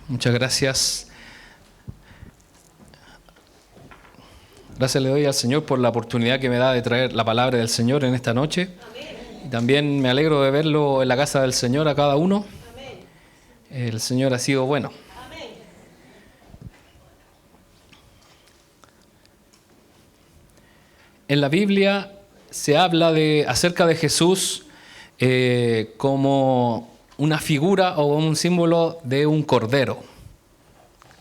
Muchas gracias. Gracias le doy al Señor por la oportunidad que me da de traer la palabra del Señor en esta noche. Y también me alegro de verlo en la casa del Señor a cada uno. El Señor ha sido bueno. En la Biblia se habla acerca de Jesús como una figura o un símbolo de un cordero.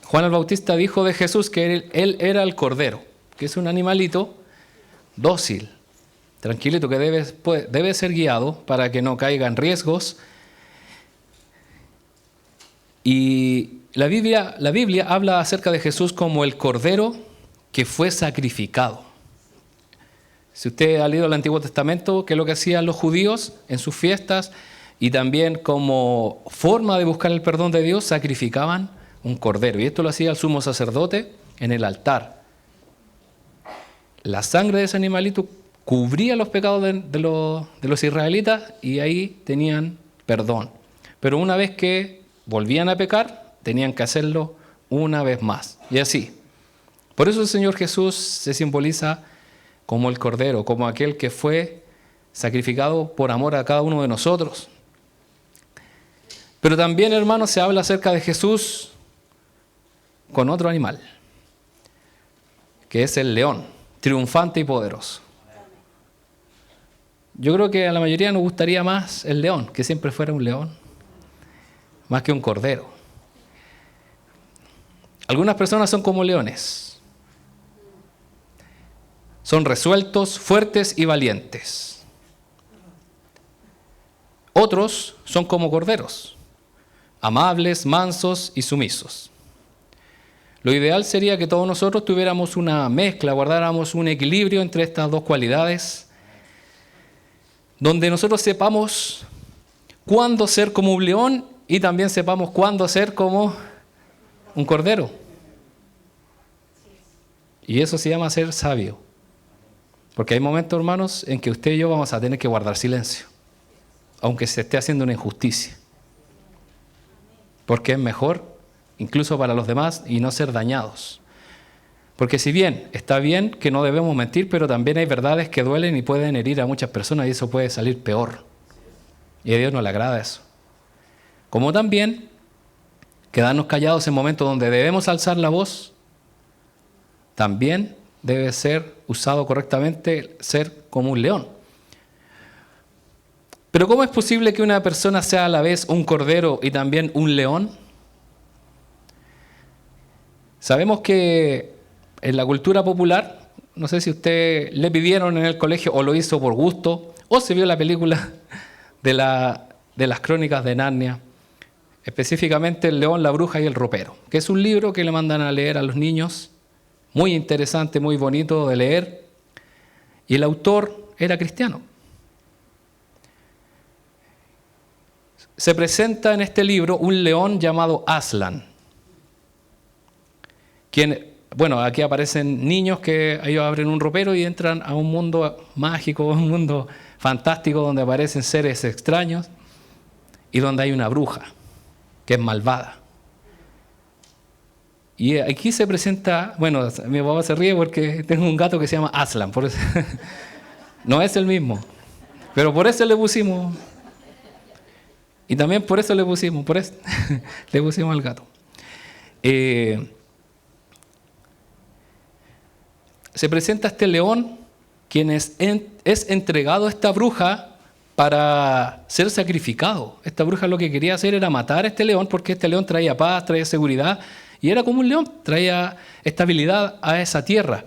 Juan el Bautista dijo de Jesús que él era el cordero, que es un animalito dócil, tranquilito, que debe ser guiado para que no caiga en riesgos. Y la Biblia habla acerca de Jesús como el cordero que fue sacrificado. Si usted ha leído el Antiguo Testamento, ¿qué es lo que hacían los judíos en sus fiestas? Y también como forma de buscar el perdón de Dios, sacrificaban un cordero. Y esto lo hacía el sumo sacerdote en el altar. La sangre de ese animalito cubría los pecados de los israelitas y ahí tenían perdón. Pero una vez que volvían a pecar, tenían que hacerlo una vez más. Y así. Por eso el Señor Jesús se simboliza como el cordero, como aquel que fue sacrificado por amor a cada uno de nosotros. Pero también, hermanos, se habla acerca de Jesús con otro animal, que es el león, triunfante y poderoso. Yo creo que a la mayoría nos gustaría más el león, que siempre fuera un león, más que un cordero. Algunas personas son como leones. Son resueltos, fuertes y valientes. Otros son como corderos, amables, mansos y sumisos. Lo ideal sería que todos nosotros tuviéramos una mezcla, guardáramos un equilibrio entre estas dos cualidades, donde nosotros sepamos cuándo ser como un león y también sepamos cuándo ser como un cordero. Y eso se llama ser sabio. Porque hay momentos, hermanos, en que usted y yo vamos a tener que guardar silencio, aunque se esté haciendo una injusticia. Porque es mejor, incluso para los demás, y no ser dañados. Porque si bien está bien que no debemos mentir, pero también hay verdades que duelen y pueden herir a muchas personas y eso puede salir peor. Y a Dios no le agrada eso. Como también quedarnos callados en momentos donde debemos alzar la voz, también debe ser usado correctamente, ser como un león. Pero ¿cómo es posible que una persona sea a la vez un cordero y también un león? Sabemos que en la cultura popular, no sé si usted le pidieron en el colegio o lo hizo por gusto, o se vio la película de las crónicas de Narnia, específicamente El león, la bruja y el ropero, que es un libro que le mandan a leer a los niños, muy interesante, muy bonito de leer, y el autor era cristiano. Se presenta en este libro un león llamado Aslan, aquí aparecen niños que ellos abren un ropero y entran a un mundo mágico, un mundo fantástico donde aparecen seres extraños y donde hay una bruja que es malvada. Y aquí se presenta, mi papá se ríe porque tengo un gato que se llama Aslan, por eso no es el mismo, pero por eso le pusimos, y también por eso le pusimos al gato. Se presenta este león, quien es entregado a esta bruja para ser sacrificado. Esta bruja lo que quería hacer era matar a este león, porque este león traía paz, traía seguridad, y era como un león, traía estabilidad a esa tierra.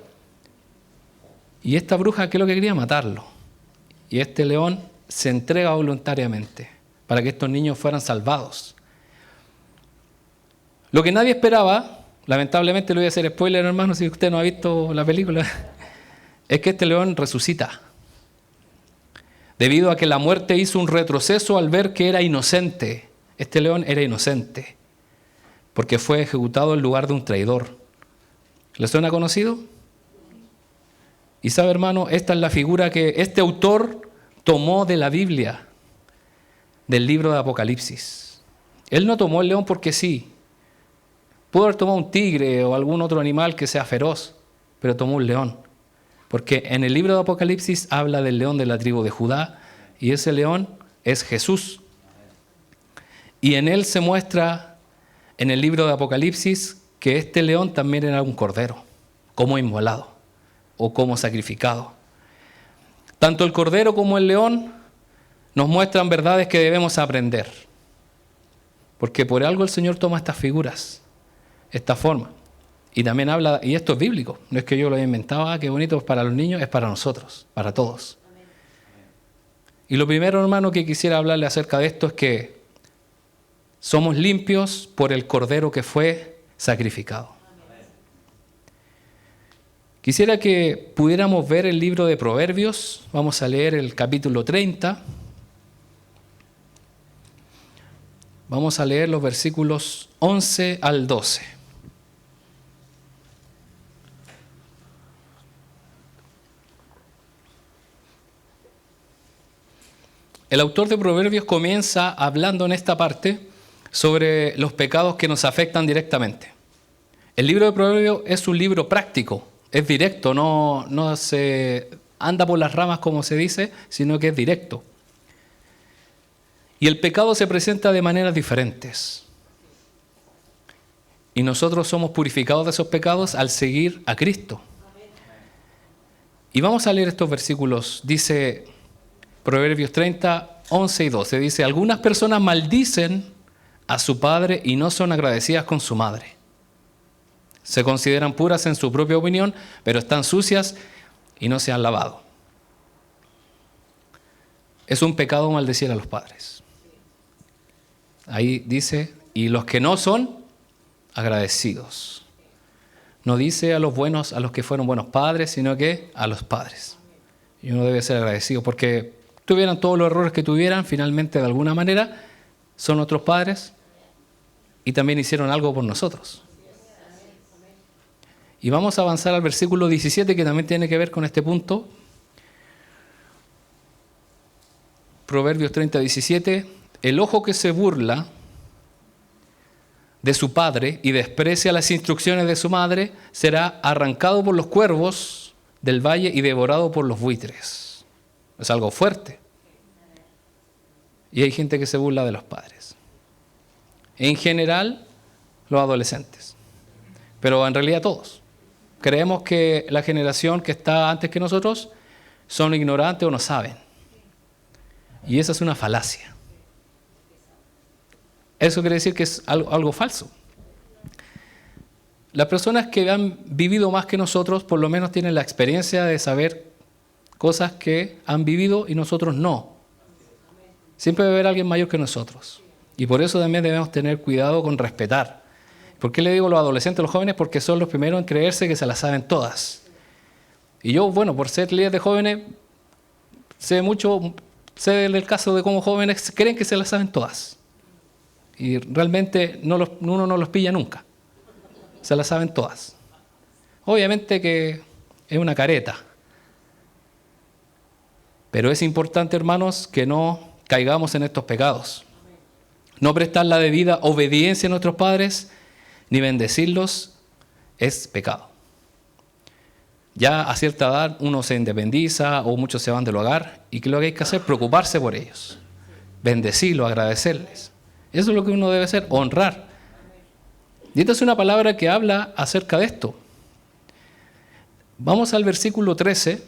Y esta bruja, ¿qué es lo que quería? Matarlo. Y este león se entrega voluntariamente para que estos niños fueran salvados. Lo que nadie esperaba, lamentablemente le voy a hacer spoiler, hermano, si usted no ha visto la película, es que este león resucita. Debido a que la muerte hizo un retroceso al ver que era inocente. Este león era inocente, porque fue ejecutado en lugar de un traidor. ¿Le suena conocido? Y sabe, hermano, esta es la figura que este autor tomó de la Biblia, del libro de Apocalipsis. Él no tomó el león porque sí, Pudo haber tomado un tigre o algún otro animal que sea feroz, pero tomó un león. Porque en el libro de Apocalipsis habla del león de la tribu de Judá, y ese león es Jesús. Y en él se muestra, en el libro de Apocalipsis, que este león también era un cordero, como inmolado o como sacrificado. Tanto el cordero como el león nos muestran verdades que debemos aprender. Porque por algo el Señor toma estas figuras, esta forma. Y también habla, y esto es bíblico, no es que yo lo haya inventado, qué bonito es para los niños, es para nosotros, para todos. Y lo primero, hermano, que quisiera hablarle acerca de esto es que somos limpios por el cordero que fue sacrificado. Quisiera que pudiéramos ver el libro de Proverbios. Vamos a leer el capítulo 30. Vamos a leer los versículos 11 al 12. El autor de Proverbios comienza hablando en esta parte sobre los pecados que nos afectan directamente. El libro de Proverbios es un libro práctico, es directo, no se anda por las ramas como se dice, sino que es directo. Y el pecado se presenta de maneras diferentes. Y nosotros somos purificados de esos pecados al seguir a Cristo. Y vamos a leer estos versículos. Dice Proverbios 30, 11 y 12. Dice, algunas personas maldicen a su padre y no son agradecidas con su madre. Se consideran puras en su propia opinión, pero están sucias y no se han lavado. Es un pecado maldecir a los padres. Ahí dice, y los que no son agradecidos. No dice a los buenos, a los que fueron buenos padres, sino que a los padres. Y uno debe ser agradecido porque tuvieran todos los errores que tuvieran, finalmente de alguna manera son nuestros padres y también hicieron algo por nosotros. Y vamos a avanzar al versículo 17 que también tiene que ver con este punto. Proverbios 30, 17. El ojo que se burla de su padre y desprecia las instrucciones de su madre será arrancado por los cuervos del valle y devorado por los buitres. Es algo fuerte. Y hay gente que se burla de los padres. En general, los adolescentes. Pero en realidad todos. Creemos que la generación que está antes que nosotros son ignorantes o no saben. Y esa es una falacia. Eso quiere decir que es algo falso. Las personas que han vivido más que nosotros por lo menos tienen la experiencia de saber cosas que han vivido y nosotros no. Siempre debe haber alguien mayor que nosotros. Y por eso también debemos tener cuidado con respetar. ¿Por qué le digo a los adolescentes, a los jóvenes? Porque son los primeros en creerse que se las saben todas. Y yo, bueno, por ser líder de jóvenes, sé del caso de cómo jóvenes creen que se las saben todas. Y realmente uno no los pilla nunca. Se las saben todas. Obviamente que es una careta. Pero es importante, hermanos, que no caigamos en estos pecados. No prestar la debida obediencia a nuestros padres, ni bendecirlos, es pecado. Ya a cierta edad uno se independiza o muchos se van del hogar y que lo que hay que hacer es preocuparse por ellos. Bendecirlos, agradecerles. Eso es lo que uno debe hacer, honrar. Y esta es una palabra que habla acerca de esto. Vamos al versículo 13.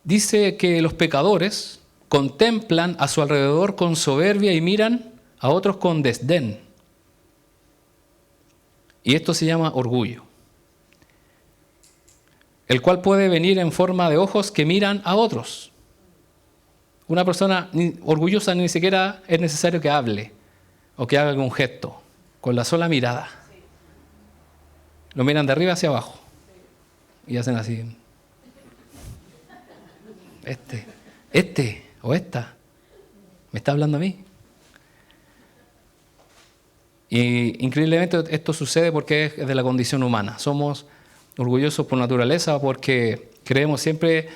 Dice que los pecadores contemplan a su alrededor con soberbia y miran a otros con desdén. Y esto se llama orgullo. El cual puede venir en forma de ojos que miran a otros. Una persona orgullosa ni siquiera es necesario que hable o que haga algún gesto. Con la sola mirada. Lo miran de arriba hacia abajo. Y hacen así. Este o esta me está hablando a mí. Y increíblemente esto sucede porque es de la condición humana. Somos orgullosos por naturaleza porque creemos siempre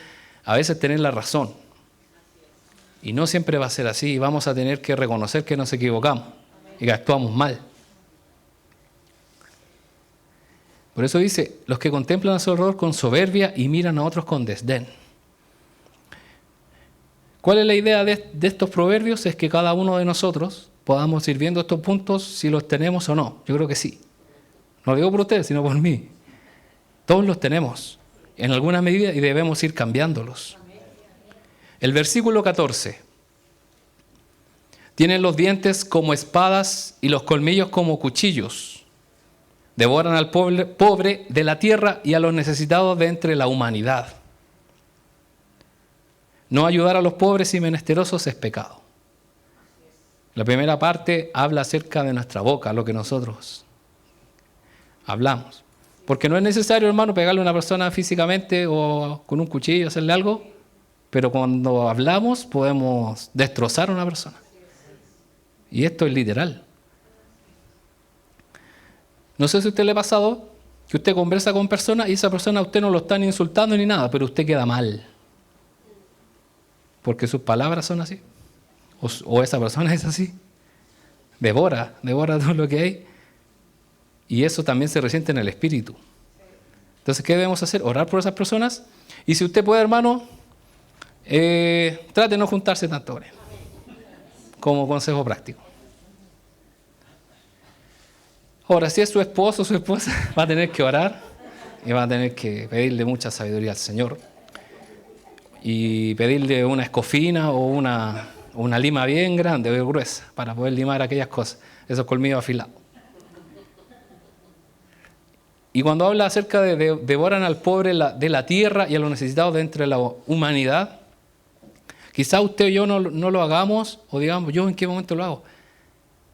a veces tener la razón. Y no siempre va a ser así. Vamos a tener que reconocer que nos equivocamos. y que actuamos mal. Por eso dice, los que contemplan a su horror con soberbia y miran a otros con desdén. ¿Cuál es la idea de estos proverbios? Es que cada uno de nosotros podamos ir viendo estos puntos si los tenemos o no. Yo creo que sí. No lo digo por ustedes, sino por mí. Todos los tenemos en alguna medida y debemos ir cambiándolos. El versículo 14. Tienen los dientes como espadas y los colmillos como cuchillos. Devoran al pobre de la tierra y a los necesitados de entre la humanidad. No ayudar a los pobres y menesterosos es pecado. La primera parte habla acerca de nuestra boca, lo que nosotros hablamos. Porque no es necesario, hermano, pegarle a una persona físicamente o con un cuchillo, hacerle algo, pero cuando hablamos podemos destrozar a una persona. Y esto es literal. No sé si a usted le ha pasado que usted conversa con personas y esa persona a usted no lo están insultando ni nada, pero usted queda mal. Porque sus palabras son así. O esa persona es así. Devora todo lo que hay. Y eso también se resiente en el espíritu. Entonces, ¿qué debemos hacer? Orar por esas personas. Y si usted puede, hermano, trate de no juntarse tanto con él. Como consejo práctico. Ahora, si es su esposo o su esposa, va a tener que orar y va a tener que pedirle mucha sabiduría al Señor. Y pedirle una escofina o una lima bien grande o gruesa para poder limar aquellas cosas, esos colmillos afilados. Y cuando habla acerca de devoran al pobre de la tierra y a los necesitados de entre la humanidad, quizá usted o yo no lo hagamos, o digamos, yo en qué momento lo hago,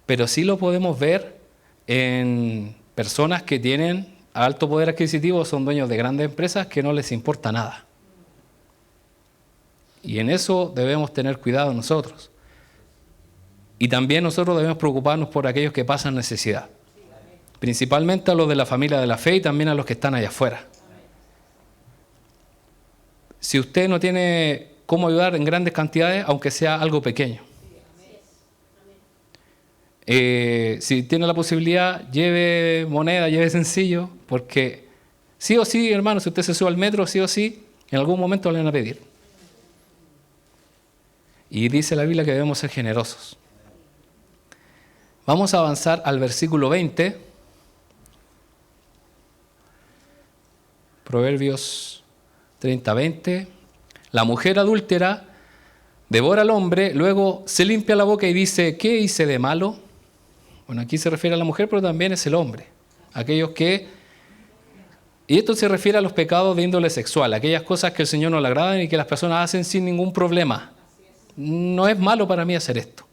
pero sí lo podemos ver en personas que tienen alto poder adquisitivo, son dueños de grandes empresas que no les importa nada. Y en eso debemos tener cuidado nosotros. Y también nosotros debemos preocuparnos por aquellos que pasan necesidad. Principalmente a los de la familia de la fe y también a los que están allá afuera. Si usted no tiene cómo ayudar en grandes cantidades, aunque sea algo pequeño. Si tiene la posibilidad, lleve moneda, lleve sencillo, porque sí o sí, hermano, si usted se sube al metro, sí o sí, en algún momento le van a pedir. Y dice la Biblia que debemos ser generosos. Vamos a avanzar al versículo 20. Proverbios 30:20. La mujer adúltera devora al hombre, luego se limpia la boca y dice, ¿qué hice de malo? Bueno, aquí se refiere a la mujer, pero también es el hombre. Aquellos que... Y esto se refiere a los pecados de índole sexual, aquellas cosas que el Señor no le agradan y que las personas hacen sin ningún problema. No es malo para mí hacer esto.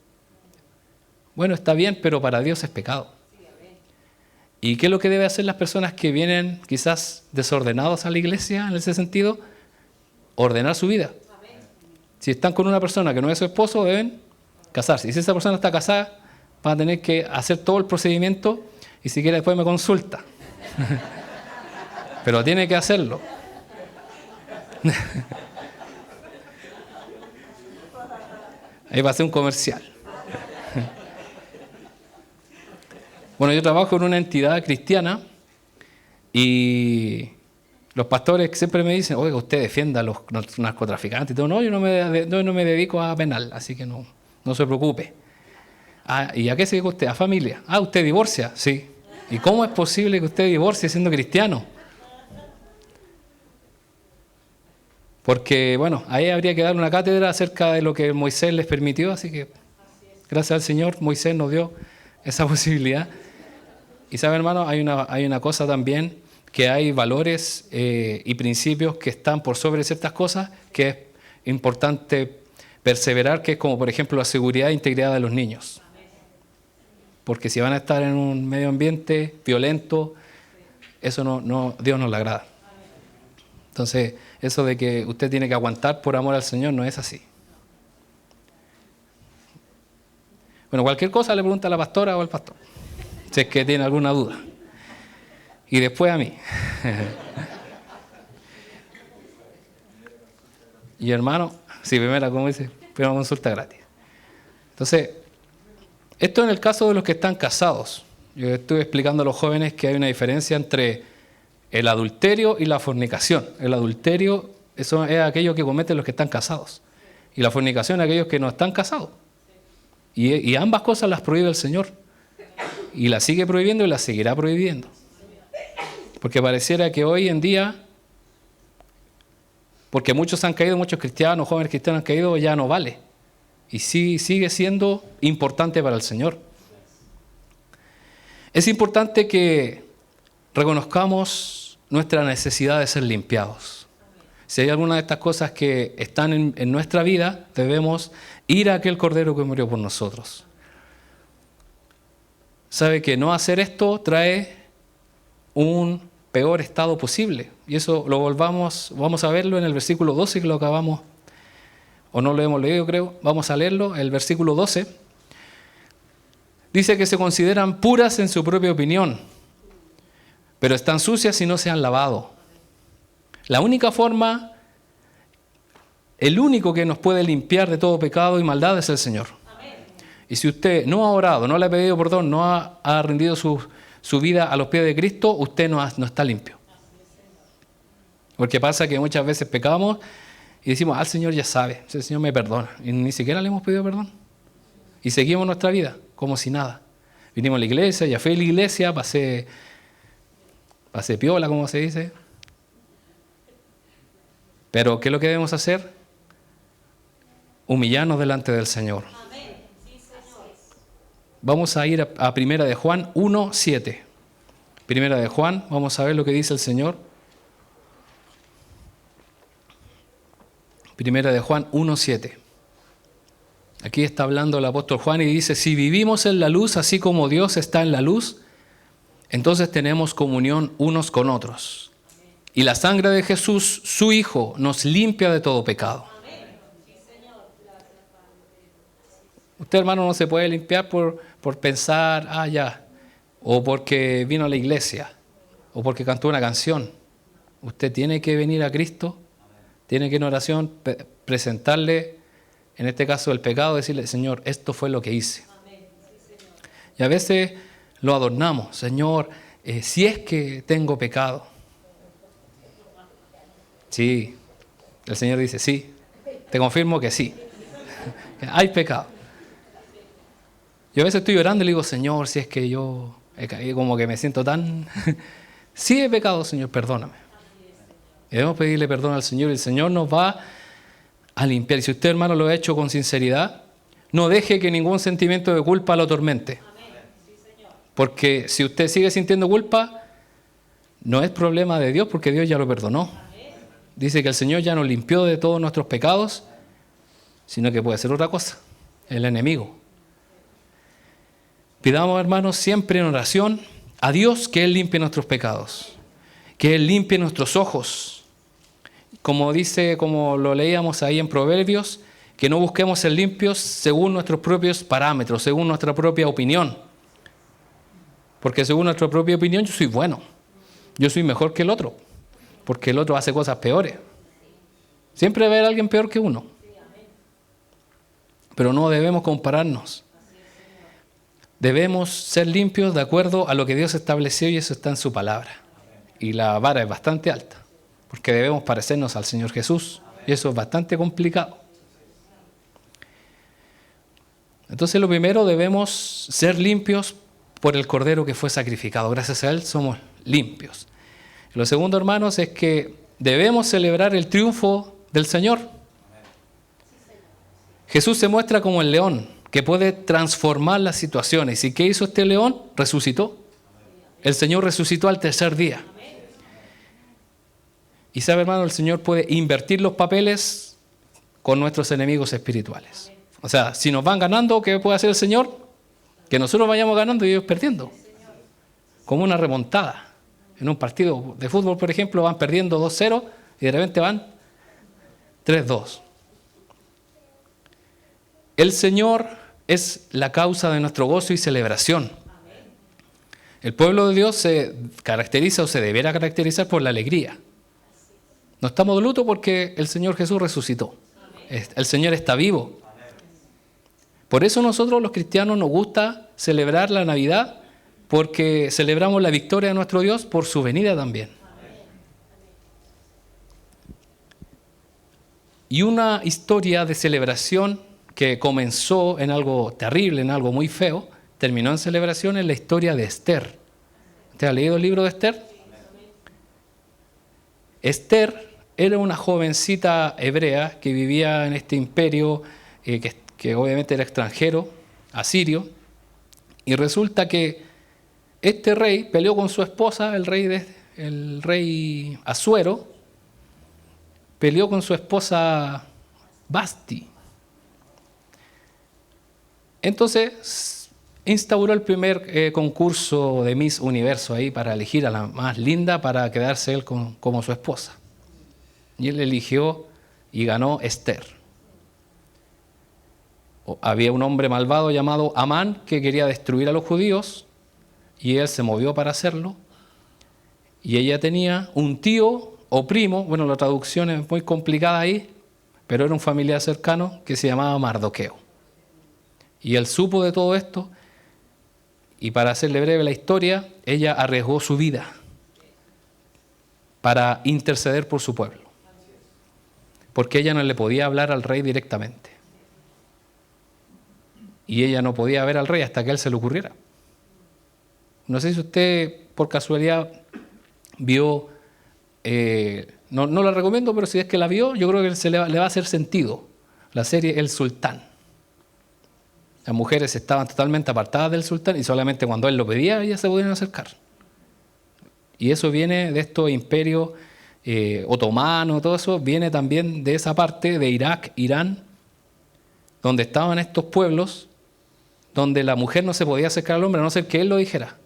Bueno, está bien, pero para Dios es pecado. ¿Y qué es lo que deben hacer las personas que vienen quizás desordenados a la iglesia en ese sentido? Ordenar su vida. Si están con una persona que no es su esposo, deben casarse. Y si esa persona está casada, van a tener que hacer todo el procedimiento y si quiere después me consulta. Pero tiene que hacerlo. Ahí va a ser un comercial. Bueno, yo trabajo en una entidad cristiana y los pastores siempre me dicen, oiga, usted defienda a los narcotraficantes y todo. No, yo no me dedico a penal, así que no se preocupe. Ah, ¿y a qué se dedica usted? A familia. Ah, ¿usted divorcia? Sí. ¿Y cómo es posible que usted divorcie siendo cristiano? Porque, bueno, ahí habría que dar una cátedra acerca de lo que Moisés les permitió, así que gracias al Señor Moisés nos dio esa posibilidad. Y sabe, hermano, hay una cosa también, que hay valores y principios que están por sobre ciertas cosas, que es importante perseverar, que es como, por ejemplo, la seguridad e integridad de los niños. Porque si van a estar en un medio ambiente violento, eso Dios no le agrada. Entonces, eso de que usted tiene que aguantar por amor al Señor no es así. Bueno, cualquier cosa le pregunta a la pastora o al pastor, si es que tiene alguna duda. Y después a mí. Y hermano, si primera, como dice, primera consulta gratis. Entonces, Esto en el caso de los que están casados. Yo estuve explicando a los jóvenes que hay una diferencia entre el adulterio y la fornicación. El adulterio eso es aquello que cometen los que están casados. Y la fornicación es aquellos que no están casados. Y ambas cosas las prohíbe el Señor. Y las sigue prohibiendo y las seguirá prohibiendo. Porque pareciera que hoy en día, porque muchos han caído, muchos cristianos, jóvenes cristianos han caído, ya no vale. Y sí, sigue siendo importante para el Señor. Es importante que reconozcamos nuestra necesidad de ser limpiados. Si hay alguna de estas cosas que están en nuestra vida, debemos ir a aquel Cordero que murió por nosotros. Sabe que no hacer esto trae un peor estado posible. Y eso vamos a verlo en el versículo 12, que lo acabamos, o no lo hemos leído creo, vamos a leerlo, el versículo 12. Dice que se consideran puras en su propia opinión, pero están sucias si no se han lavado. La única forma, el único que nos puede limpiar de todo pecado y maldad es el Señor. Amén. Y si usted no ha orado, no le ha pedido perdón, no ha rendido su vida a los pies de Cristo, usted no está limpio. Porque pasa que muchas veces pecamos y decimos, el Señor ya sabe, el Señor me perdona. Y ni siquiera le hemos pedido perdón. Y seguimos nuestra vida como si nada. Vinimos a la iglesia, ya fui a la iglesia, pasé piola, como se dice. Pero ¿qué es lo que debemos hacer? Humillarnos delante del Señor. Amén. Sí, Señor. Vamos a ir a Primera de Juan 1:7. Primera de Juan, vamos a ver lo que dice el Señor. Primera de Juan 1:7. Aquí está hablando el apóstol Juan y dice, si vivimos en la luz así como Dios está en la luz, entonces tenemos comunión unos con otros. Y la sangre de Jesús, su Hijo, nos limpia de todo pecado. Usted, hermano, no se puede limpiar por pensar, ya, o porque vino a la iglesia, o porque cantó una canción. Usted tiene que venir a Cristo, tiene que en oración presentarle, en este caso el pecado, decirle, Señor, esto fue lo que hice. Y a veces lo adornamos, Señor, si es que tengo pecado. Sí, el Señor dice, sí, te confirmo que sí, hay pecado. Yo a veces estoy orando y le digo, Señor, si es que yo he caído, como que me siento tan... sí he pecado, Señor, perdóname. Y debemos pedirle perdón al Señor y el Señor nos va a limpiar. Y si usted, hermano, lo ha hecho con sinceridad, no deje que ningún sentimiento de culpa lo atormente. Porque si usted sigue sintiendo culpa, no es problema de Dios porque Dios ya lo perdonó. Dice que el Señor ya nos limpió de todos nuestros pecados, sino que puede ser otra cosa, el enemigo. Pidamos, hermanos, siempre en oración a Dios que Él limpie nuestros pecados, que Él limpie nuestros ojos. Como dice, como lo leíamos ahí en Proverbios, que no busquemos ser limpios según nuestros propios parámetros, según nuestra propia opinión. Porque según nuestra propia opinión yo soy bueno, yo soy mejor que el otro, porque el otro hace cosas peores. Siempre va a haber alguien peor que uno. Pero no debemos compararnos. Debemos ser limpios de acuerdo a lo que Dios estableció y eso está en su palabra. Y la vara es bastante alta, porque debemos parecernos al Señor Jesús. Y eso es bastante complicado. Entonces lo primero, debemos ser limpios por el Cordero que fue sacrificado. Gracias a Él somos limpios. Lo segundo, hermanos, es que debemos celebrar el triunfo del Señor. Jesús se muestra como el león que puede transformar las situaciones. ¿Y qué hizo este león? Resucitó. El Señor resucitó al tercer día. Y sabe, hermano, el Señor puede invertir los papeles con nuestros enemigos espirituales. O sea, si nos van ganando, ¿qué puede hacer el Señor? Que nosotros vayamos ganando y ellos perdiendo. Como una remontada. En un partido de fútbol, por ejemplo, van perdiendo 2-0 y de repente van 3-2. El Señor es la causa de nuestro gozo y celebración. El pueblo de Dios se caracteriza o se deberá caracterizar por la alegría. No estamos de luto porque el Señor Jesús resucitó. El Señor está vivo. Por eso nosotros los cristianos nos gusta celebrar la Navidad, porque celebramos la victoria de nuestro Dios por su venida también. Y una historia de celebración que comenzó en algo terrible, en algo muy feo, terminó en celebración, en la historia de Esther. ¿Usted ha leído el libro de Esther? Esther era una jovencita hebrea que vivía en este imperio que obviamente era extranjero, asirio, y resulta que este rey peleó con su esposa, el rey Asuero, peleó con su esposa Basti. Entonces instauró el primer concurso de Miss Universo ahí para elegir a la más linda para quedarse él como su esposa. Y él eligió y ganó Esther. Había un hombre malvado llamado Amán que quería destruir a los judíos y él se movió para hacerlo. Y ella tenía un tío o primo, bueno, la traducción es muy complicada ahí, pero era un familiar cercano que se llamaba Mardoqueo. Y él supo de todo esto y para hacerle breve la historia, ella arriesgó su vida para interceder por su pueblo. Porque ella no le podía hablar al rey directamente. Y ella no podía ver al rey hasta que a él se le ocurriera. No sé si usted por casualidad vio, no la recomiendo, pero si es que la vio, yo creo que le va a hacer sentido la serie El Sultán. Las mujeres estaban totalmente apartadas del sultán y solamente cuando él lo pedía ellas se podían acercar. Y eso viene de estos imperios otomanos, todo eso viene también de esa parte de Irak, Irán, donde estaban estos pueblos donde la mujer no se podía acercar al hombre a no ser que él lo dijera.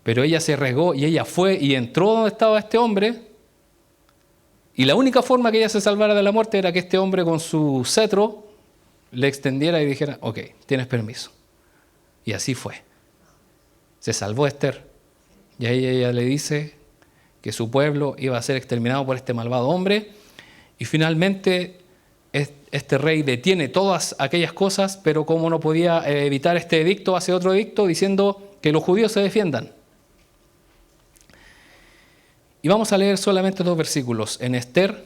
Pero ella se arriesgó y ella fue y entró donde estaba este hombre y la única forma que ella se salvara de la muerte era que este hombre con su cetro le extendiera y dijera, ok, tienes permiso. Y así fue. Se salvó Esther. Y ahí ella le dice que su pueblo iba a ser exterminado por este malvado hombre. Y finalmente este rey detiene todas aquellas cosas, pero como no podía evitar este edicto, hace otro edicto diciendo que los judíos se defiendan. Y vamos a leer solamente 2 versículos. En Esther,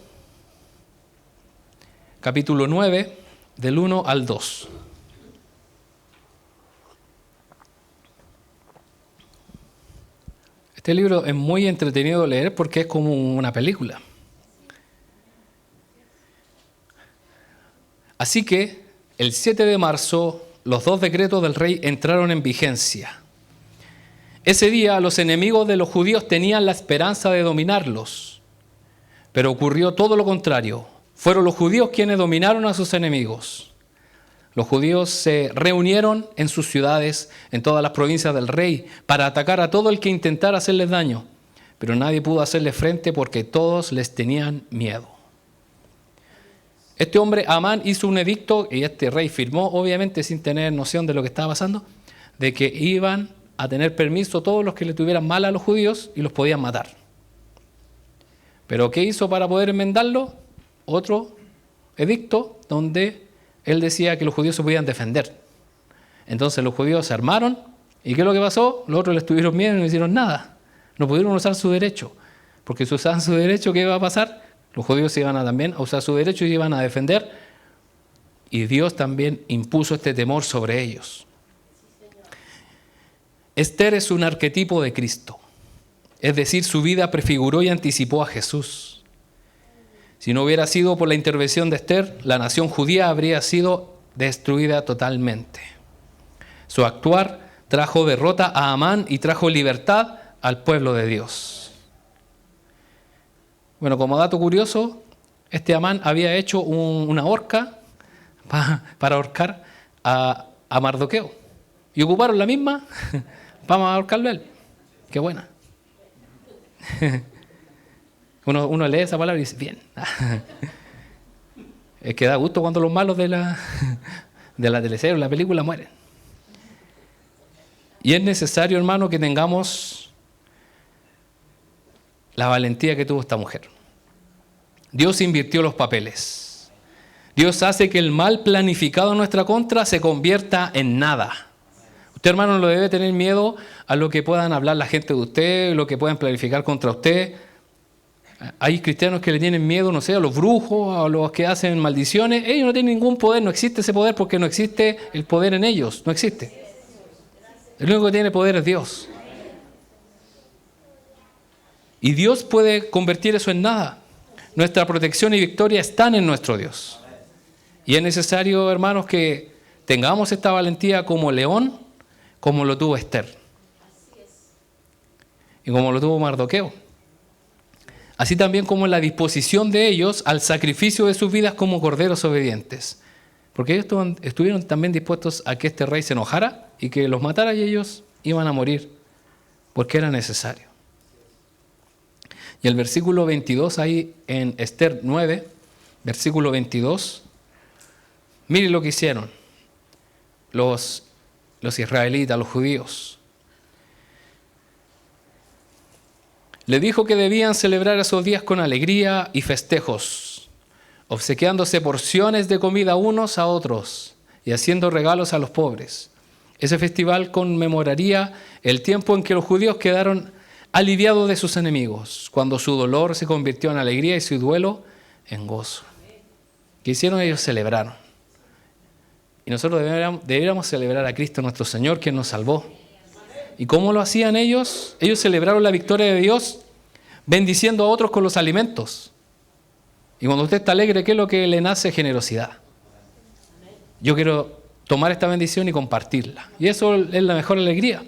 capítulo 9, del 1 al 2. Este libro es muy entretenido de leer porque es como una película. Así que, el 7 de marzo, los 2 decretos del rey entraron en vigencia. Ese día, los enemigos de los judíos tenían la esperanza de dominarlos. Pero ocurrió todo lo contrario. Fueron los judíos quienes dominaron a sus enemigos. Los judíos se reunieron en sus ciudades, en todas las provincias del rey, para atacar a todo el que intentara hacerles daño. Pero nadie pudo hacerle frente porque todos les tenían miedo. Este hombre, Amán, hizo un edicto y este rey firmó, obviamente sin tener noción de lo que estaba pasando, de que iban a tener permiso todos los que le tuvieran mal a los judíos y los podían matar. Pero ¿qué hizo para poder enmendarlo? Otro edicto donde él decía que los judíos se podían defender. Entonces los judíos se armaron y ¿qué es lo que pasó? Los otros les tuvieron miedo y no hicieron nada. No pudieron usar su derecho. Porque si usaban su derecho, ¿qué iba a pasar? Los judíos iban también a usar su derecho y iban a defender. Y Dios también impuso este temor sobre ellos. Esther es un arquetipo de Cristo. Es decir, su vida prefiguró y anticipó a Jesús. Si no hubiera sido por la intervención de Esther, la nación judía habría sido destruida totalmente. Su actuar trajo derrota a Amán y trajo libertad al pueblo de Dios. Bueno, como dato curioso, este Amán había hecho una horca para ahorcar a Mardoqueo. Y ocuparon la misma, vamos a ahorcarlo a él. Qué buena. Uno lee esa palabra y dice, bien. Es que da gusto cuando los malos de la teleserie o la película mueren. Y es necesario, hermano, que tengamos la valentía que tuvo esta mujer. Dios invirtió los papeles. Dios hace que el mal planificado en nuestra contra se convierta en nada. Usted, hermano, no debe tener miedo a lo que puedan hablar la gente de usted, lo que puedan planificar contra usted. Hay cristianos que le tienen miedo, no sé, a los brujos, a los que hacen maldiciones. Ellos no tienen ningún poder, no existe ese poder porque no existe el poder en ellos, no existe. El único que tiene poder es Dios. Y Dios puede convertir eso en nada. Nuestra protección y victoria están en nuestro Dios. Y es necesario, hermanos, que tengamos esta valentía como León, como lo tuvo Esther. Y como lo tuvo Mardoqueo. Así también como la disposición de ellos al sacrificio de sus vidas como corderos obedientes. Porque ellos estuvieron también dispuestos a que este rey se enojara y que los matara y ellos iban a morir porque era necesario. Y el versículo 22 ahí en Esther 9, versículo 22, mire lo que hicieron los israelitas, los judíos. Le dijo que debían celebrar esos días con alegría y festejos, obsequiándose porciones de comida unos a otros y haciendo regalos a los pobres. Ese festival conmemoraría el tiempo en que los judíos quedaron aliviados de sus enemigos, cuando su dolor se convirtió en alegría y su duelo en gozo. ¿Qué hicieron? Ellos celebraron. Y nosotros deberíamos celebrar a Cristo nuestro Señor, quien nos salvó. ¿Y cómo lo hacían ellos? Ellos celebraron la victoria de Dios bendiciendo a otros con los alimentos. Y cuando usted está alegre, ¿qué es lo que le nace? Generosidad. Yo quiero tomar esta bendición y compartirla. Y eso es la mejor alegría.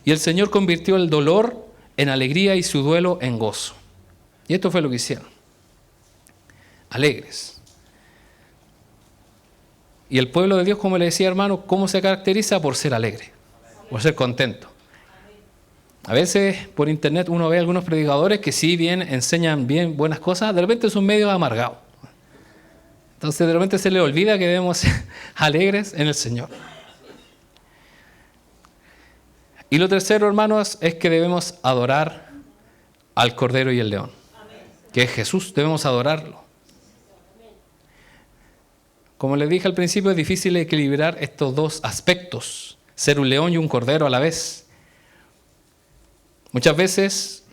Y el Señor convirtió el dolor en alegría y su duelo en gozo. Y esto fue lo que hicieron. Alegres. Y el pueblo de Dios, como le decía, hermano, ¿cómo se caracteriza? Por ser alegre, por ser contento. A veces por internet uno ve a algunos predicadores que sí bien enseñan bien buenas cosas, de repente son medio amargados. Entonces de repente se les olvida que debemos ser alegres en el Señor. Y lo tercero, hermanos, es que debemos adorar al Cordero y el León, que es Jesús, debemos adorarlo. Como les dije al principio, es difícil equilibrar estos dos aspectos, ser un león y un cordero a la vez. Muchas veces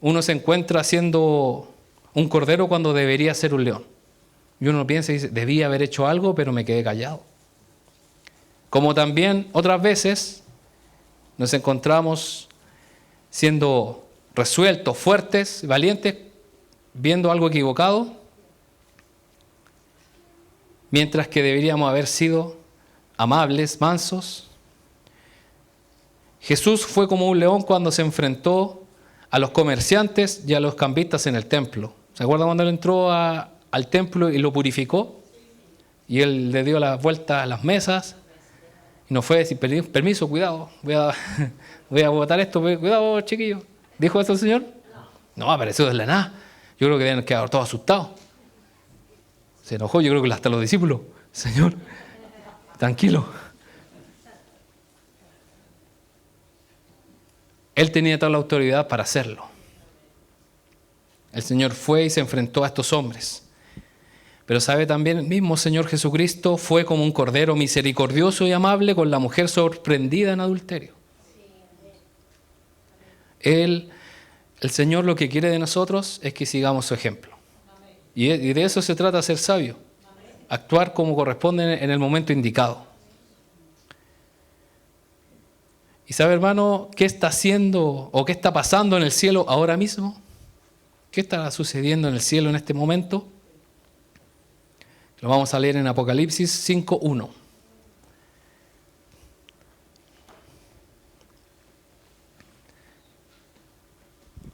uno se encuentra siendo un cordero cuando debería ser un león. Y uno piensa y dice, debía haber hecho algo, pero me quedé callado. Como también otras veces nos encontramos siendo resueltos, fuertes, valientes, viendo algo equivocado, mientras que deberíamos haber sido amables, mansos. Jesús fue como un león cuando se enfrentó a los comerciantes y a los cambistas en el templo. ¿Se acuerdan cuando él entró al templo y lo purificó? Y él le dio la vuelta a las mesas y no fue a decir, permiso, cuidado, voy a botar esto, cuidado, chiquillo. ¿Dijo eso el Señor? No, apareció de la nada. Yo creo que deben quedar todos asustados. Se enojó, yo creo que hasta los discípulos. Señor, tranquilo. Él tenía toda la autoridad para hacerlo. El Señor fue y se enfrentó a estos hombres. Pero sabe también, el mismo Señor Jesucristo fue como un cordero misericordioso y amable con la mujer sorprendida en adulterio. El Señor lo que quiere de nosotros es que sigamos su ejemplo. Y de eso se trata, ser sabio. Actuar como corresponde en el momento indicado. ¿Y sabe, hermano, qué está haciendo o qué está pasando en el cielo ahora mismo? ¿Qué está sucediendo en el cielo en este momento? Lo vamos a leer en Apocalipsis 5:1.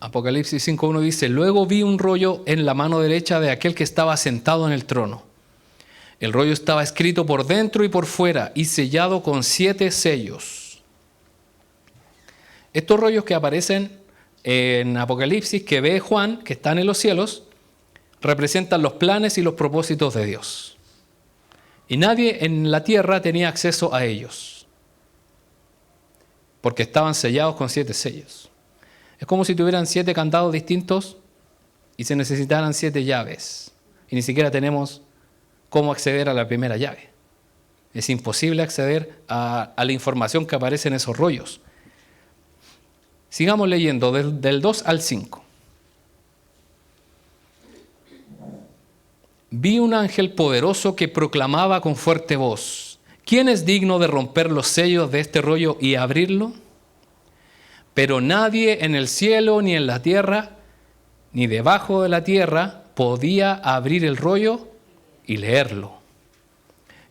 Apocalipsis 5:1 dice, luego vi un rollo en la mano derecha de aquel que estaba sentado en el trono. El rollo estaba escrito por dentro y por fuera y sellado con 7 sellos. Estos rollos que aparecen en Apocalipsis, que ve Juan, que están en los cielos, representan los planes y los propósitos de Dios. Y nadie en la tierra tenía acceso a ellos, porque estaban sellados con 7 sellos. Es como si tuvieran 7 candados distintos y se necesitaran 7 llaves. Y ni siquiera tenemos cómo acceder a la primera llave. Es imposible acceder a la información que aparece en esos rollos. Sigamos leyendo del 2 al 5. Vi un ángel poderoso que proclamaba con fuerte voz: ¿quién es digno de romper los sellos de este rollo y abrirlo? Pero nadie en el cielo, ni en la tierra, ni debajo de la tierra podía abrir el rollo y leerlo.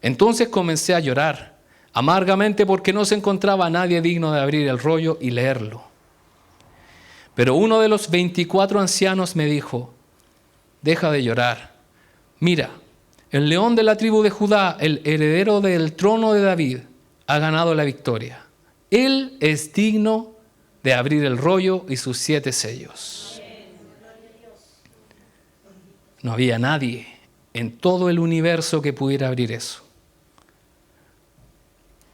Entonces comencé a llorar amargamente porque no se encontraba nadie digno de abrir el rollo y leerlo. Pero uno de los 24 ancianos me dijo: deja de llorar. Mira, el león de la tribu de Judá, el heredero del trono de David, ha ganado la victoria. Él es digno de abrir el rollo y sus 7 sellos. No había nadie en todo el universo que pudiera abrir eso.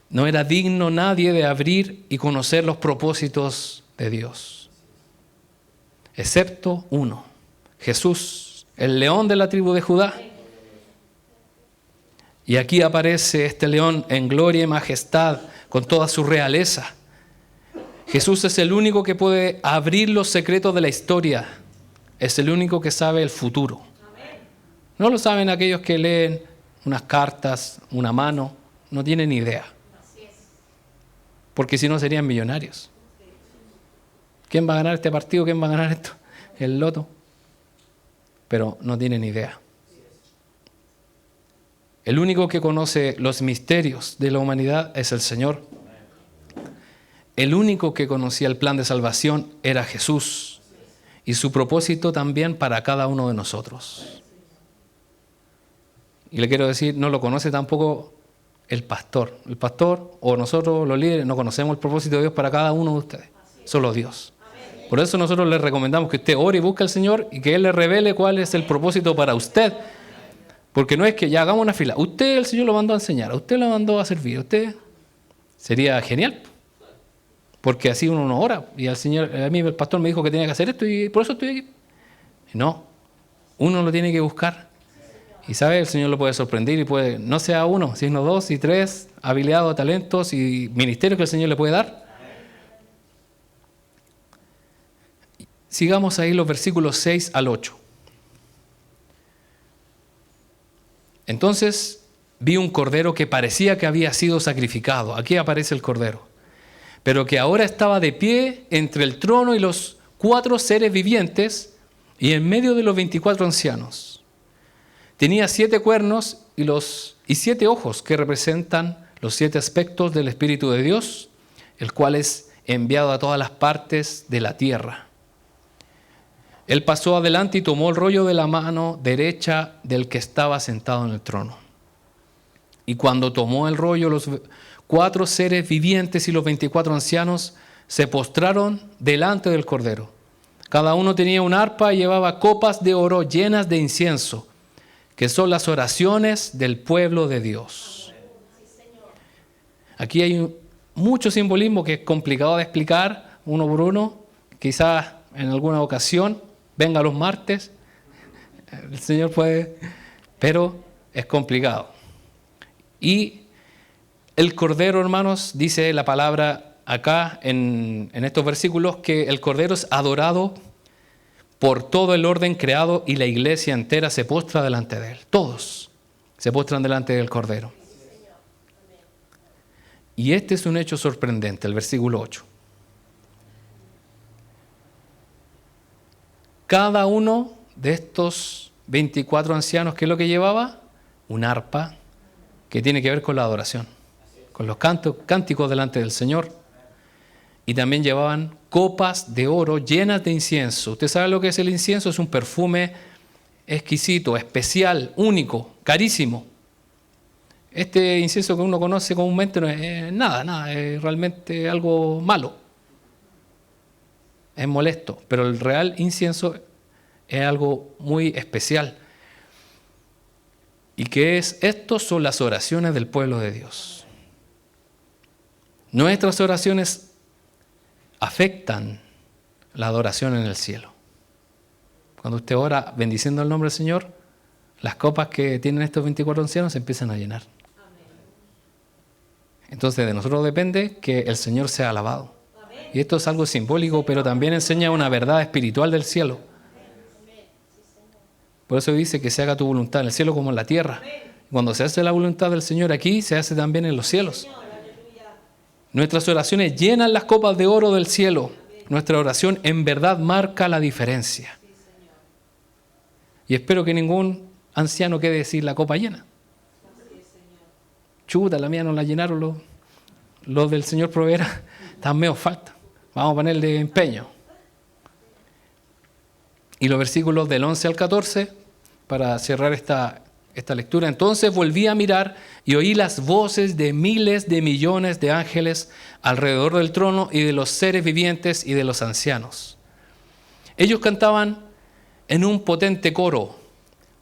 No era digno nadie de abrir y conocer los propósitos de Dios, excepto uno: Jesús, el león de la tribu de Judá. Y aquí aparece este león en gloria y majestad, con toda su realeza. Jesús es el único que puede abrir los secretos de la historia. Es el único que sabe el futuro. No lo saben aquellos que leen unas cartas, una mano. No tienen idea. Porque si no serían millonarios. ¿Quién va a ganar este partido? ¿Quién va a ganar esto? El loto. Pero no tienen idea. El único que conoce los misterios de la humanidad es el Señor. El único que conocía el plan de salvación era Jesús. Y su propósito también para cada uno de nosotros. Y le quiero decir, no lo conoce tampoco el pastor. El pastor o nosotros los líderes no conocemos el propósito de Dios para cada uno de ustedes. Solo Dios. Por eso nosotros le recomendamos que usted ore y busque al Señor y que Él le revele cuál es el propósito para usted. Porque no es que ya hagamos una fila. Usted, el Señor lo mandó a enseñar, usted lo mandó a servir, usted. Sería genial. Porque así uno no ora. Y al Señor, a mí el pastor me dijo que tenía que hacer esto y por eso estoy aquí. No, uno lo tiene que buscar. Y sabe, el Señor lo puede sorprender y puede, no sea uno, sino 2 y 3 habilidades, talentos y ministerios que el Señor le puede dar. Sigamos ahí los versículos 6 al 8. Entonces vi un cordero que parecía que había sido sacrificado. Aquí aparece el cordero. Pero que ahora estaba de pie entre el trono y los 4 seres vivientes y en medio de los 24 ancianos. Tenía 7 cuernos y 7 ojos que representan los 7 aspectos del Espíritu de Dios, el cual es enviado a todas las partes de la tierra. Él pasó adelante y tomó el rollo de la mano derecha del que estaba sentado en el trono. Y cuando tomó el rollo, los 4 seres vivientes y los 24 ancianos se postraron delante del Cordero. Cada uno tenía un arpa y llevaba copas de oro llenas de incienso, que son las oraciones del pueblo de Dios. Aquí hay mucho simbolismo que es complicado de explicar uno por uno. Quizás en alguna ocasión venga los martes, el Señor puede, pero es complicado. Y el Cordero, hermanos, dice la palabra acá en estos versículos, que el Cordero es adorado por todo el orden creado y la iglesia entera se postra delante de él. Todos se postran delante del Cordero. Y este es un hecho sorprendente, el versículo 8. Cada uno de estos 24 ancianos, ¿qué es lo que llevaba? Un arpa que tiene que ver con la adoración, con los cánticos delante del Señor. Y también llevaban copas de oro llenas de incienso. ¿Usted sabe lo que es el incienso? Es un perfume exquisito, especial, único, carísimo. Este incienso que uno conoce comúnmente no es nada, es realmente algo malo. Es molesto, pero el real incienso es algo muy especial. ¿Y qué es esto? Son las oraciones del pueblo de Dios. Nuestras oraciones afectan la adoración en el cielo. Cuando usted ora bendiciendo el nombre del Señor, las copas que tienen estos 24 ancianos se empiezan a llenar. Entonces de nosotros depende que el Señor sea alabado. Y esto es algo simbólico, pero también enseña una verdad espiritual del cielo. Por eso dice que se haga tu voluntad en el cielo como en la tierra. Cuando se hace la voluntad del Señor aquí, se hace también en los cielos. Nuestras oraciones llenan las copas de oro del cielo. Nuestra oración en verdad marca la diferencia. Y espero que ningún anciano quede decir la copa llena. Chuta, la mía no la llenaron los del Señor proveerá. Están medio falta. Vamos a ponerle empeño. Y los versículos del 11 al 14, para cerrar esta lectura. Entonces volví a mirar y oí las voces de miles de millones de ángeles alrededor del trono y de los seres vivientes y de los ancianos. Ellos cantaban en un potente coro: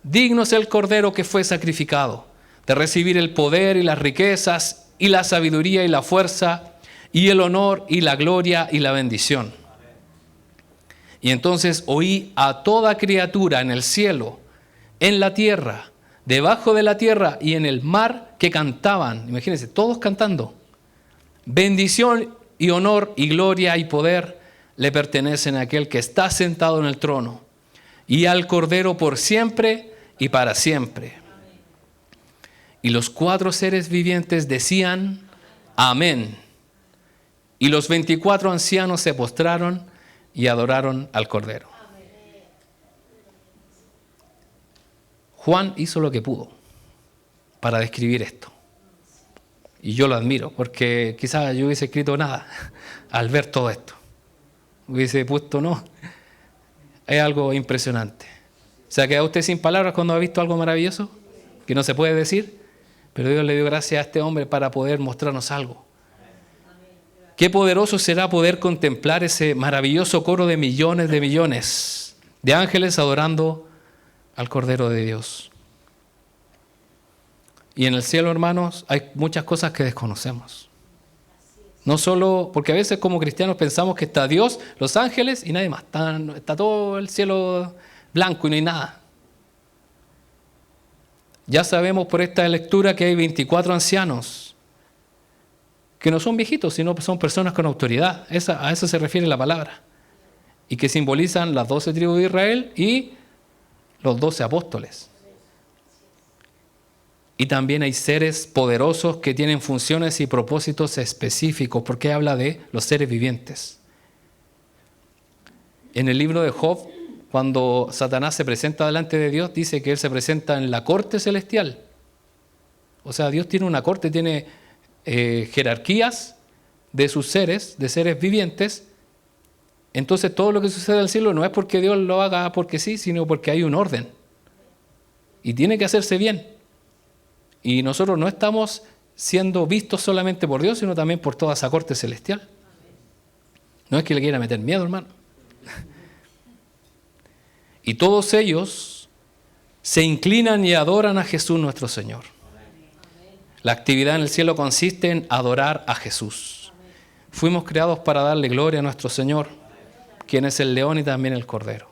digno es el Cordero que fue sacrificado, de recibir el poder y las riquezas y la sabiduría y la fuerza y el honor y la gloria y la bendición. Y entonces oí a toda criatura en el cielo, en la tierra, debajo de la tierra y en el mar que cantaban. Imagínense, todos cantando. Bendición y honor y gloria y poder le pertenecen a aquel que está sentado en el trono y al Cordero por siempre y para siempre. Y los 4 seres vivientes decían: amén. Y los 24 ancianos se postraron y adoraron al Cordero. Juan hizo lo que pudo para describir esto. Y yo lo admiro, porque quizás yo hubiese escrito nada al ver todo esto. Hubiese puesto no. Es algo impresionante. ¿Se ha quedado usted sin palabras cuando ha visto algo maravilloso que no se puede decir? Pero Dios le dio gracia a este hombre para poder mostrarnos algo. Qué poderoso será poder contemplar ese maravilloso coro de millones de ángeles adorando al Cordero de Dios. Y en el cielo, hermanos, hay muchas cosas que desconocemos. No solo, porque a veces como cristianos pensamos que está Dios, los ángeles y nadie más. Está todo el cielo blanco y no hay nada. Ya sabemos por esta lectura que hay 24 ancianos que no son viejitos, sino son personas con autoridad. A eso se refiere la palabra. Y que simbolizan las 12 tribus de Israel y los 12 apóstoles. Y también hay seres poderosos que tienen funciones y propósitos específicos, porque habla de los seres vivientes. En el libro de Job, cuando Satanás se presenta delante de Dios, dice que él se presenta en la corte celestial. O sea, Dios tiene una corte, tiene jerarquías de sus seres, de seres vivientes. Entonces todo lo que sucede al cielo no es porque Dios lo haga porque sí, sino porque hay un orden. Y tiene que hacerse bien. Y nosotros no estamos siendo vistos solamente por Dios, sino también por toda esa corte celestial. No es que le quiera meter miedo, hermano. Y todos ellos se inclinan y adoran a Jesús nuestro Señor. La actividad en el cielo consiste en adorar a Jesús. Fuimos creados para darle gloria a nuestro Señor, quien es el león y también el cordero.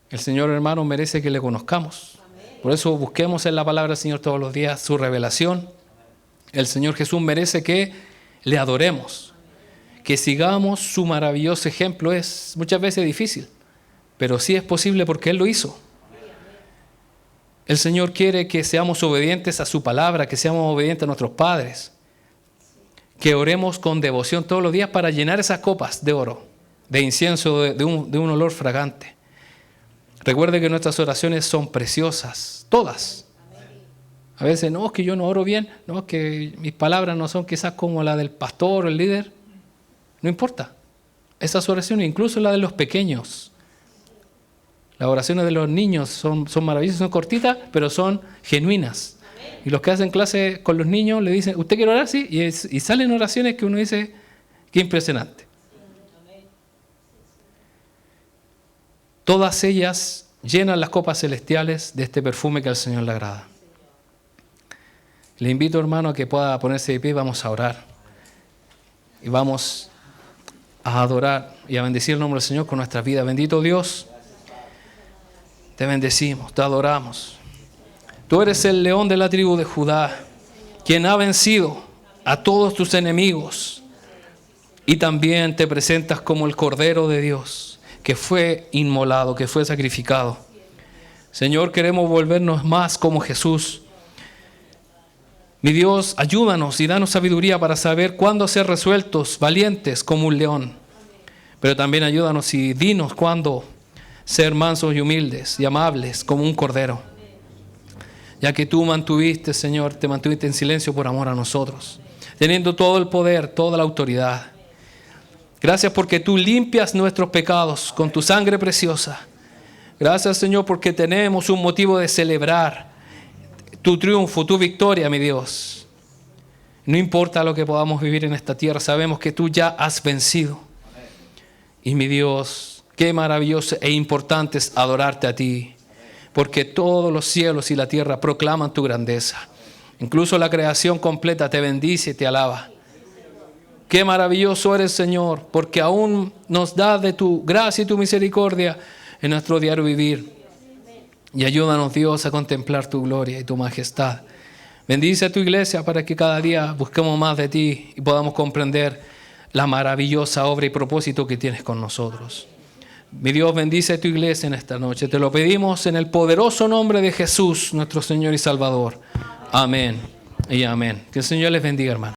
El Señor, hermano, merece que le conozcamos. Por eso busquemos en la palabra del Señor todos los días su revelación. El Señor Jesús merece que le adoremos, que sigamos su maravilloso ejemplo. Es muchas veces difícil, pero sí es posible porque Él lo hizo. El Señor quiere que seamos obedientes a su palabra, que seamos obedientes a nuestros padres, que oremos con devoción todos los días para llenar esas copas de oro, de incienso, de un olor fragante. Recuerde que nuestras oraciones son preciosas, todas. A veces, no, es que yo no oro bien, no, es que mis palabras no son quizás como la del pastor o el líder. No importa. Esas oraciones, incluso la de los pequeños. Las oraciones de los niños son maravillosas, son cortitas, pero son genuinas. Y los que hacen clase con los niños le dicen, ¿usted quiere orar? Sí, y salen oraciones que uno dice, qué impresionante. Todas ellas llenan las copas celestiales de este perfume que al Señor le agrada. Le invito, hermano, a que pueda ponerse de pie. Vamos a orar. Y vamos a adorar y a bendecir el nombre del Señor con nuestras vidas. Bendito Dios, Te bendecimos, te adoramos. Tú eres el león de la tribu de Judá, quien ha vencido a todos tus enemigos. Y también te presentas como el Cordero de Dios, que fue inmolado, que fue sacrificado. Señor, queremos volvernos más como Jesús. Mi Dios, ayúdanos y danos sabiduría para saber cuándo ser resueltos, valientes como un león. Pero también ayúdanos y dinos cuándo ser mansos y humildes y amables como un cordero. Ya que tú mantuviste, Señor, te mantuviste en silencio por amor a nosotros, teniendo todo el poder, toda la autoridad. Gracias porque tú limpias nuestros pecados con tu sangre preciosa. Gracias, Señor, porque tenemos un motivo de celebrar tu triunfo, tu victoria, mi Dios. No importa lo que podamos vivir en esta tierra, sabemos que tú ya has vencido. Y mi Dios, qué maravilloso e importante es adorarte a ti, porque todos los cielos y la tierra proclaman tu grandeza. Incluso la creación completa te bendice y te alaba. Qué maravilloso eres, Señor, porque aún nos das de tu gracia y tu misericordia en nuestro diario vivir. Y ayúdanos, Dios, a contemplar tu gloria y tu majestad. Bendice a tu iglesia para que cada día busquemos más de ti y podamos comprender la maravillosa obra y propósito que tienes con nosotros. Mi Dios, bendice a tu iglesia en esta noche. Te lo pedimos en el poderoso nombre de Jesús, nuestro Señor y Salvador. Amén y amén. Que el Señor les bendiga, hermano.